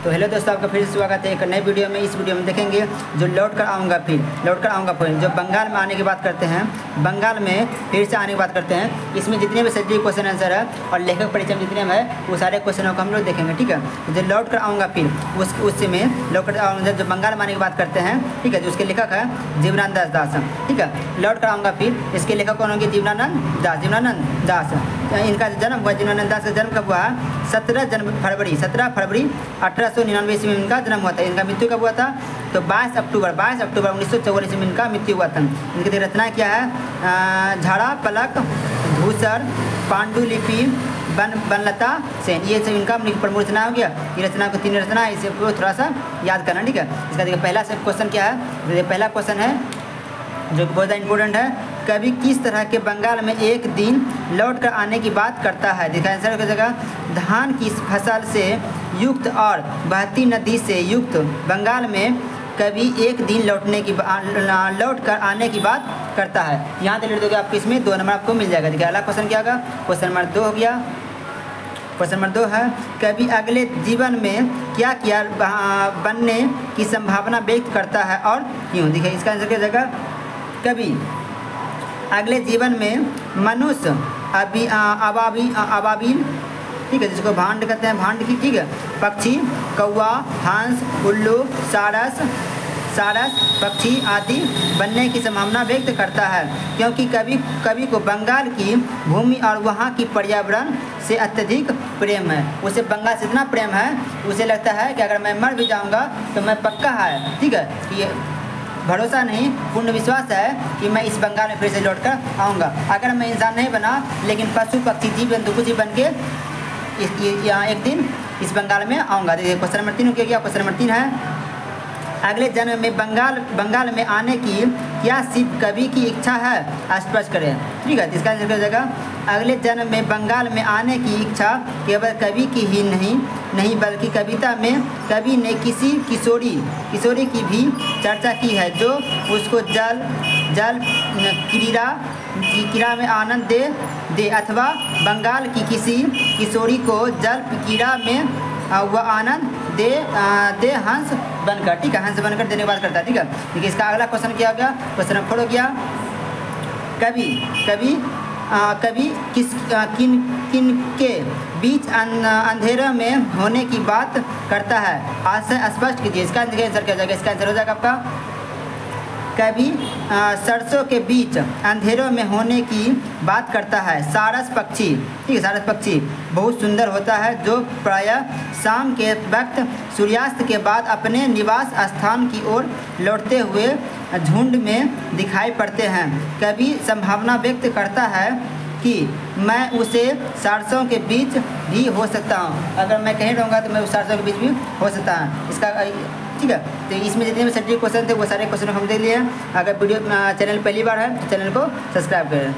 तो हेलो दोस्तों, आपका फिर स्वागत है एक नए वीडियो में। इस वीडियो में देखेंगे जो लौट कर आऊँगा फिर जो बंगाल में आने की बात करते हैं, बंगाल में फिर से आने की बात करते हैं। इसमें जितने भी सही क्वेश्चन आंसर है और लेखक परिचय में जितने में है वो सारे क्वेश्चनों को हम लोग देखेंगे, ठीक है। जो लौट कर आऊँगा फिर उसमें लौट कर आऊँगा जो बंगाल में आने की बात करते हैं, ठीक है। जो उसके लेखक है जीवनानंद दास, ठीक है। लौट कर आऊँगा फिर इसके लेखक कौन होंगे? जीवनानंद दास। इनका जन्म हुआ, जीवनानंद दास का जन्म कब हुआ? 17 फरवरी 1899 ईस्वी में इनका जन्म हुआ था। इनका मृत्यु कब हुआ था? तो 22 अक्टूबर 1944 ईस्वी में इनका मृत्यु हुआ था। इनकी रचना क्या है? झाड़ा पलक, धूसर, पांडुलिपि, बनलता सेन, ये सब इनका प्रमुख रचना हो गया। ये रचना को 3 रचना है, इसे थोड़ा सा याद करना, ठीक है। इसका देखिए पहला सब क्वेश्चन क्या है? पहला क्वेश्चन है जो बहुत ज़्यादा इंपॉर्टेंट है। कवि किस तरह के बंगाल में एक दिन लौट कर आने की बात करता है? देखा आंसर की जगह धान की फसल से युक्त और बहती नदी से युक्त बंगाल में कवि एक दिन लौट कर आने की बात करता है। यहाँ से लिख दोगे आपको, इसमें 2 नंबर आपको मिल जाएगा। देखिए अगला क्वेश्चन क्या होगा? क्वेश्चन नंबर 2 हो गया। क्वेश्चन नंबर 2 है कवि अगले जीवन में क्या क्या बनने की संभावना व्यक्त करता है और क्यों? देखिए इसका आंसर क्या जगह कवि अगले जीवन में मनुष्य अबाबील, ठीक है, जिसको भांड कहते हैं, भांड की, ठीक है, पक्षी, कौवा, हंस, उल्लू, सारस पक्षी आदि बनने की संभावना व्यक्त करता है, क्योंकि कवि को बंगाल की भूमि और वहाँ की पर्यावरण से अत्यधिक प्रेम है। उसे बंगाल से इतना प्रेम है, उसे लगता है कि अगर मैं मर भी जाऊँगा तो मैं पक्का है, ठीक है, ये भरोसा नहीं, पूर्ण विश्वास है कि मैं इस बंगाल में फिर से लौट कर आऊँगा। अगर मैं इंसान नहीं बना लेकिन पशु पक्षी जीव जंतु कुछ ही बन के यहाँ एक दिन इस बंगाल में आऊँगा। देखिए क्वेश्चन नंबर 3 हो गया। क्वेश्चन नंबर 3 है अगले जन्म में बंगाल में आने की क्या सिर्फ कवि की इच्छा है? स्पष्ट करें, ठीक है। इसका आंसर जगह अगले जन्म में बंगाल में आने की इच्छा केवल कवि की ही नहीं बल्कि कविता में कवि ने किसी किशोरी की भी चर्चा की है जो उसको जल क्रीड़ा में आनंद दे अथवा बंगाल की किसी किशोरी को जल क्रीड़ा में वह आनंद दे हंस बनकर, ठीक है, हंस बनकर देने की बात करता है, ठीक है। देखिए इसका अगला क्वेश्चन क्या हो गया? क्वेश्चन नंबर 4 हो गया। कवि किन के बीच अंधेरे में होने की बात करता है? आज से स्पष्ट कीजिए। इसका आंसर क्या हो जाएगा? इसका आंसर हो जाएगा आपका कवि सरसों के बीच अंधेरों में होने की बात करता है। सारस पक्षी, ठीक है, सारस पक्षी बहुत सुंदर होता है जो प्रायः शाम के वक्त सूर्यास्त के बाद अपने निवास स्थान की ओर लौटते हुए झुंड में दिखाई पड़ते हैं। कवि संभावना व्यक्त करता है कि मैं उसे सरसों के बीच भी हो सकता हूँ। अगर मैं कहीं रहूँगा तो मैं उस सरसों के बीच भी हो सकता हूँ। इसका, ठीक है। तो इसमें जितने भी सब्जेक्ट क्वेश्चन थे वो सारे क्वेश्चन हम देख लिए हैं। अगर वीडियो चैनल पहली बार है तो चैनल को सब्सक्राइब करें।